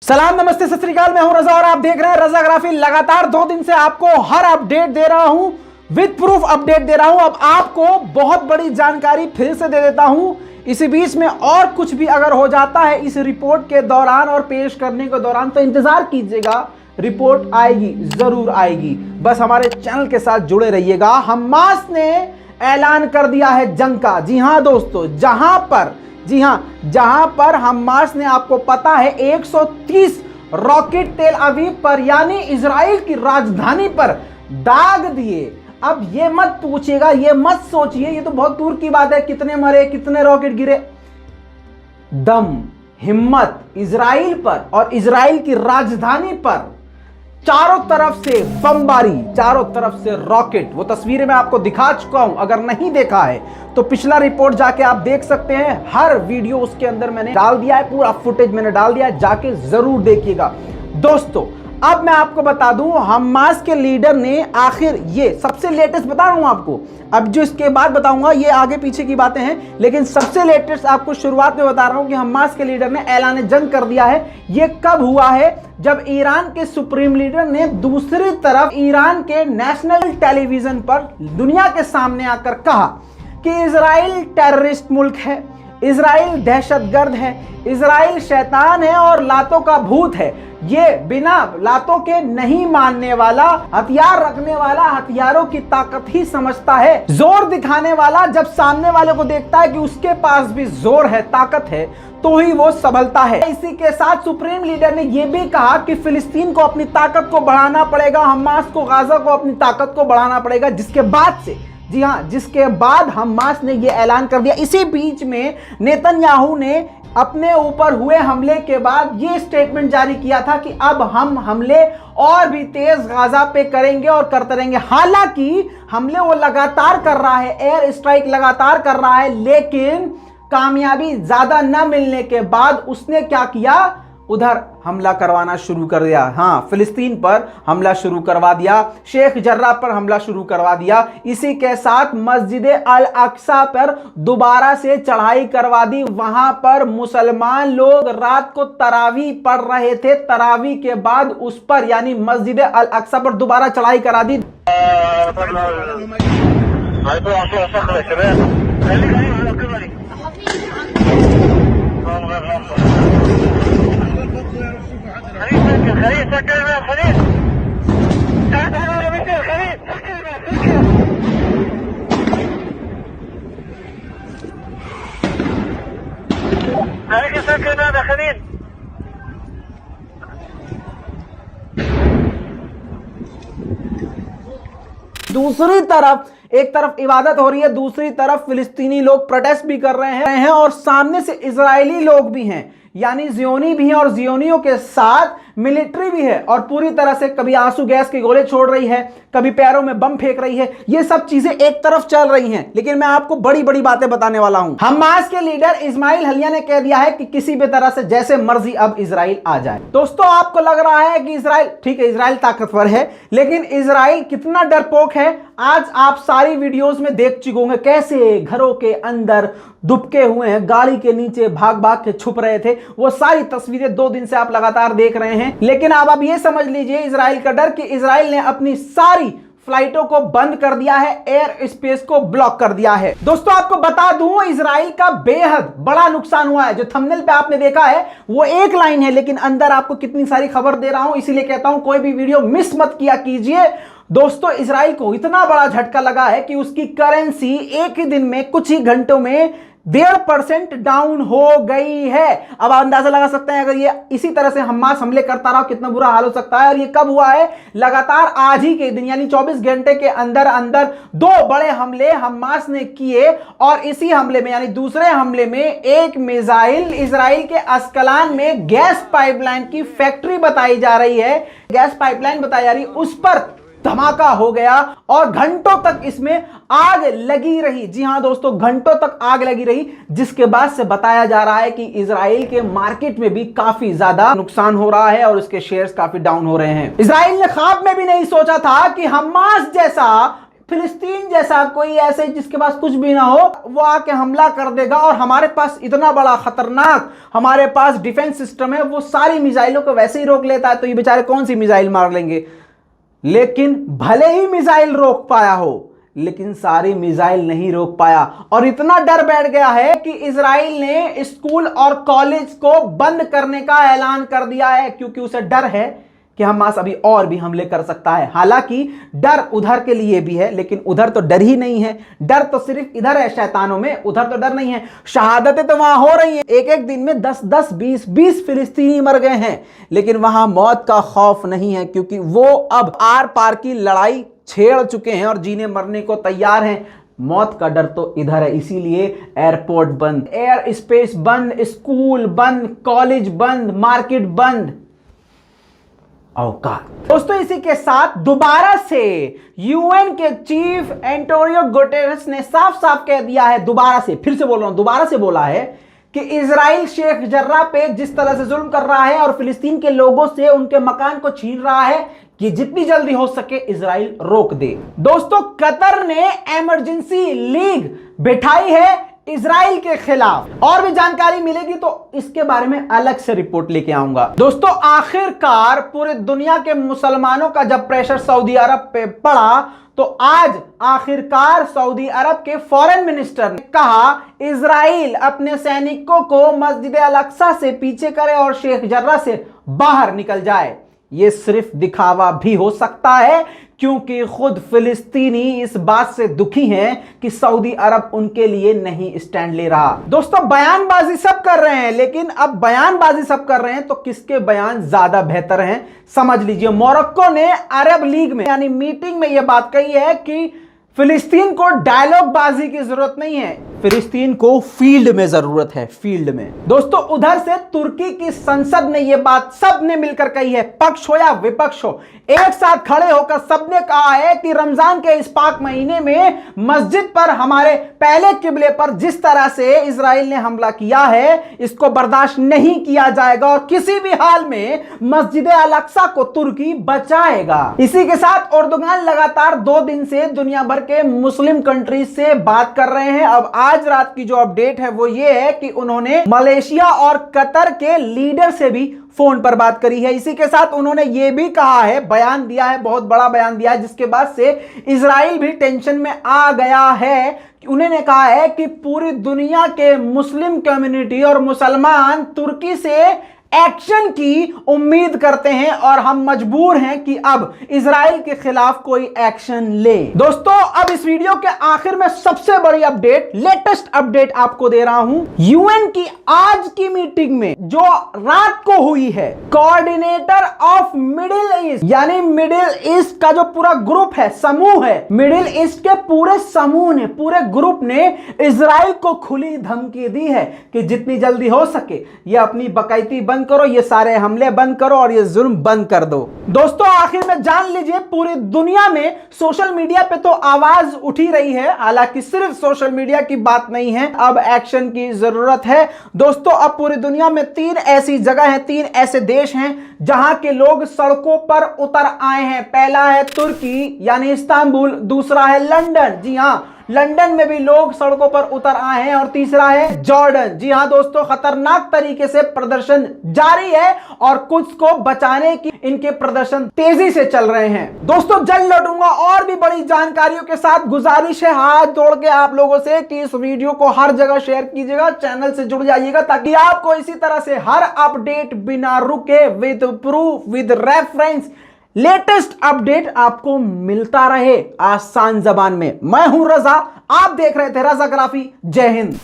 सलाम, नमस्ते, सत श्री अकाल। मैं हूं रजा और आप देख रहे हैं रजाग्राफी। लगातार 2 दिन से आपको हर अपडेट दे रहा हूं, विद प्रूफ अपडेट दे रहा हूं। अब आपको बहुत बड़ी जानकारी फिर से दे देता हूं। इसी बीच में और कुछ भी अगर हो जाता है इस रिपोर्ट के दौरान और पेश करने के दौरान तो इंतजार कीजिएगा, रिपोर्ट आएगी, जरूर आएगी। बस हमारे चैनल के साथ जुड़े रहिएगा। हमास ने ऐलान कर दिया है जंग का। जी हां दोस्तों, जहां पर हमास ने, आपको पता है, 130 रॉकेट तेल अवीव पर यानी इजराइल की राजधानी पर दाग दिए। अब ये मत पूछिएगा, ये मत सोचिए, ये तो बहुत दूर की बात है, कितने मरे, कितने रॉकेट गिरे। दम, हिम्मत इजराइल पर और इजराइल की राजधानी पर चारों तरफ से बमबारी, चारों तरफ से रॉकेट। वो तस्वीरें मैं आपको दिखा चुका हूं, अगर नहीं देखा है तो पिछला रिपोर्ट जाके आप देख सकते हैं। हर वीडियो उसके अंदर मैंने डाल दिया है, पूरा फुटेज मैंने डाल दिया है, जाके जरूर देखिएगा दोस्तों। अब मैं आपको बता दूं, हमास के लीडर ने आखिर, ये सबसे लेटेस्ट बता रहा हूं आपको, अब जो इसके बाद बताऊंगा ये आगे पीछे की बातें हैं, लेकिन सबसे लेटेस्ट आपको शुरुआत में बता रहा हूं कि हमास के लीडर ने ऐलान जंग कर दिया है। ये कब हुआ है? जब ईरान के सुप्रीम लीडर ने दूसरी तरफ ईरान के नेशनल टेलीविजन पर दुनिया के सामने आकर कहा कि इजराइल टेररिस्ट मुल्क है, इजराइल दहशतगर्द है, इजराइल शैतान है और लातों का भूत है। ये बिना लातों के नहीं मानने वाला, हथियार रखने वाला हथियारों की ताकत ही समझता है। जोर दिखाने वाला जब सामने वाले को देखता है कि उसके पास भी जोर है, ताकत है, तो ही वो संभलता है। इसी के साथ सुप्रीम लीडर ने यह भी कहा कि फिलिस्तीन को अपनी ताकत को बढ़ाना पड़ेगा, हमास को, गाजा को अपनी ताकत को बढ़ाना पड़ेगा। जिसके बाद से, जी हां, जिसके बाद हमास ने यह ऐलान कर दिया। इसी बीच में नेतन्याहू ने अपने ऊपर हुए हमले के बाद यह स्टेटमेंट जारी किया था कि अब हम हमले और भी तेज गाजा पे करेंगे और करते रहेंगे। हालांकि हमले वो लगातार कर रहा है, एयर स्ट्राइक लगातार कर रहा है, लेकिन कामयाबी ज्यादा न मिलने के बाद उसने क्या किया, उधर हमला करवाना शुरू कर दिया। हाँ, फिलिस्तीन पर हमला शुरू करवा दिया, शेख जर्रा पर हमला शुरू करवा दिया। इसी के साथ मस्जिद अल अक्सा पर दोबारा से चढ़ाई करवा दी। वहां पर मुसलमान लोग रात को तरावी पढ़ रहे थे, तरावी के बाद उस पर यानी मस्जिद अल अक्सा पर दोबारा चढ़ाई करा दी। दूसरी तरफ, एक तरफ इबादत हो रही है, दूसरी तरफ फिलिस्तीनी लोग प्रोटेस्ट भी कर रहे हैं और सामने से इजरायली लोग भी हैं, यानी जियोनी भी हैं और जियोनियों के साथ मिलिट्री भी है और पूरी तरह से कभी आंसू गैस के गोले छोड़ रही है, कभी पैरों में बम फेंक रही है। ये सब चीजें एक तरफ चल रही हैं, लेकिन मैं आपको बड़ी बड़ी बातें बताने वाला हूं। हमास के लीडर इस्माइल हनिया ने कह दिया है कि किसी भी तरह से जैसे मर्जी अब इजराइल आ जाए। दोस्तों, आपको लग रहा है कि इजराइल, ठीक है, इजराइल ताकतवर है, लेकिन इजराइल कितना डरपोक है आज आप सारी वीडियोस में देख चुके होंगे। कैसे घरों के अंदर दुबके हुए हैं, गाड़ी के नीचे भाग भाग के छुप रहे थे। वो सारी तस्वीरें 2 दिन से आप लगातार देख रहे हैं। लेकिन अब आप ये समझ लीजिए इजराइल का डर, कि इजराइल ने अपनी सारी फ्लाइटों को बंद कर दिया है, एयर स्पेस को ब्लॉक कर दिया है। दोस्तों, आपको बता दूं, इजराइल का बेहद बड़ा नुकसान हुआ है। जो थंबनेल पे आपने देखा है वो एक लाइन है, लेकिन अंदर आपको कितनी सारी खबर दे रहा हूं, इसीलिए कहता हूं कोई भी वीडियो मिस मत किया कीजिए। दोस्तों, इजराइल को इतना बड़ा झटका लगा है कि उसकी करेंसी एक ही दिन में, कुछ ही घंटों में 1.5% डाउन हो गई है। अब आप अंदाजा लगा सकते हैं अगर ये इसी तरह से हमास हमले करता रहा कितना बुरा हाल हो सकता है। और ये कब हुआ है? लगातार आज ही के दिन यानी 24 घंटे के अंदर अंदर 2 बड़े हमले हमास ने किए और इसी हमले में यानी दूसरे हमले में एक मिसाइल इजराइल के अस्कलान में गैस पाइपलाइन की फैक्ट्री बताई जा रही है, गैस पाइपलाइन बताई जा रही है, उस पर धमाका हो गया और घंटों तक इसमें आग लगी रही। जी हां दोस्तों, घंटों तक आग लगी रही, जिसके बाद से बताया जा रहा है कि इजराइल के मार्केट में भी काफी ज्यादा नुकसान हो रहा है और उसके शेयर्स काफी डाउन हो रहे हैं। इजराइल ने ख्वाब में भी नहीं सोचा था कि हमास जैसा फिलिस्तीन जैसा कोई ऐसे जिसके पास कुछ भी ना हो वो आके हमला कर देगा, और हमारे पास इतना बड़ा खतरनाक हमारे पास डिफेंस सिस्टम है, वो सारी मिसाइलों को वैसे ही रोक लेता है, तो ये बेचारे कौन सी मिसाइल मार लेंगे। लेकिन भले ही मिसाइल रोक पाया हो, लेकिन सारी मिसाइल नहीं रोक पाया, और इतना डर बैठ गया है कि इजराइल ने स्कूल और कॉलेज को बंद करने का ऐलान कर दिया है, क्योंकि उसे डर है कि हमास अभी और भी हमले कर सकता है। हालांकि डर उधर के लिए भी है, लेकिन उधर तो डर ही नहीं है, डर तो सिर्फ इधर है शैतानों में, उधर तो डर नहीं है। शहादतें तो वहां हो रही हैं, एक एक दिन में 10-10, 20-20 फिलिस्तीनी मर गए हैं, लेकिन वहां मौत का खौफ नहीं है, क्योंकि वो अब आर पार की लड़ाई छेड़ चुके हैं और जीने मरने को तैयार हैं। मौत का डर तो इधर है, इसीलिए एयरपोर्ट बंद, एयर स्पेस बंद, स्कूल बंद, कॉलेज बंद, मार्केट बंद, औकात। दोस्तों इसी के साथ दोबारा से यूएन के चीफ एंटोनियो गुटेरेस ने साफ साफ कह दिया है, दोबारा से, फिर से बोल रहा हूं, दोबारा से बोला है कि इजराइल शेख जर्रा पे जिस तरह से जुल्म कर रहा है और फिलिस्तीन के लोगों से उनके मकान को छीन रहा है, कि जितनी जल्दी हो सके इजराइल रोक दे। दोस्तों कतर ने इमरजेंसी लीग बिठाई है इजराइल के खिलाफ, और भी जानकारी मिलेगी तो इसके बारे में अलग से रिपोर्ट लेके आऊंगा। दोस्तों आखिरकार पूरे दुनिया के मुसलमानों का जब प्रेशर सऊदी अरब पे पड़ा, तो आज आखिरकार सऊदी अरब के फॉरेन मिनिस्टर ने कहा इजराइल अपने सैनिकों को मस्जिद अल अक्सा से पीछे करे और शेख जर्रा से बाहर निकल जाए। ये सिर्फ दिखावा भी हो सकता है, क्योंकि खुद फिलिस्तीनी इस बात से दुखी हैं कि सऊदी अरब उनके लिए नहीं स्टैंड ले रहा। दोस्तों बयानबाजी सब कर रहे हैं, लेकिन अब बयानबाजी सब कर रहे हैं तो किसके बयान ज्यादा बेहतर हैं समझ लीजिए। मोरक्को ने अरब लीग में यानी मीटिंग में यह बात कही है कि फिलिस्तीन को डायलॉग बाजी की जरूरत नहीं है, फिलिस्तीन को फील्ड में जरूरत है, फील्ड में। दोस्तों उधर से तुर्की की संसद ने यह बात सबने मिलकर कही है, पक्ष हो या विपक्ष हो, एक साथ खड़े होकर सबने कहा है कि रमजान के इस पाक महीने में मस्जिद पर, हमारे पहले किबले पर जिस तरह से इजराइल ने हमला किया है, इसको बर्दाश्त नहीं किया जाएगा और किसी भी हाल में मस्जिद अल अक्सा को तुर्की बचाएगा। इसी के साथ एर्दोगान लगातार 2 दिन से दुनिया भर के मुस्लिम कंट्रीज से बात कर रहे हैं। अब आज रात की जो अपडेट है वो ये है कि उन्होंने मलेशिया और कतर के लीडर से भी फोन पर बात करी है। इसी के साथ उन्होंने ये भी कहा है, बयान दिया है, बहुत बड़ा बयान दिया है, जिसके बाद से इजराइल भी टेंशन में आ गया है। उन्होंने कहा है कि पूरी दुनिया के मुस्लिम कम्युनिटी और मुसलमान तुर्की से एक्शन की उम्मीद करते हैं और हम मजबूर हैं कि अब इजराइल के खिलाफ कोई एक्शन ले। दोस्तों अब इस वीडियो के आखिर में सबसे बड़ी अपडेट, लेटेस्ट अपडेट आपको दे रहा हूं। यूएन की आज की मीटिंग में जो रात को हुई है, कोऑर्डिनेटर ऑफ मिडिल ईस्ट यानी मिडिल ईस्ट का जो पूरा ग्रुप है, समूह है, मिडिल ईस्ट के पूरे समूह ने, पूरे ग्रुप ने इजराइल को खुली धमकी दी है कि जितनी जल्दी हो सके ये अपनी बकैती बंद करो, ये सारे हमले बंद करो और ये जुल्म बंद कर दो। दोस्तों आखिर में जान लीजिए, पूरी दुनिया में सोशल मीडिया पे तो आवाज उठी रही है, हालांकि सिर्फ सोशल मीडिया की बात नहीं है, अब एक्शन की जरूरत है। दोस्तों अब पूरी दुनिया में 3 ऐसी जगह हैं, 3 ऐसे देश हैं जहां के लोग सड़कों पर उतर आए हैं। पहला है तुर्की यानी इस्तांबुल, दूसरा है लंदन, जी हां लंदन में भी लोग सड़कों पर उतर आए हैं, और तीसरा है जॉर्डन। जी हां दोस्तों, खतरनाक तरीके से प्रदर्शन जारी है और कुछ को बचाने की इनके प्रदर्शन तेजी से चल रहे हैं। दोस्तों जल्द लौटूंगा और भी बड़ी जानकारियों के साथ। गुजारिश है हाथ जोड़ के आप लोगों से कि इस वीडियो को हर जगह शेयर कीजिएगा, चैनल से जुड़ जाइएगा ताकि आपको इसी तरह से हर अपडेट बिना रुके, with proof, with reference, latest update आपको मिलता रहे आसान जबान में। मैं हूं रजा, आप देख रहे थे रजाग्राफी। जय हिंद।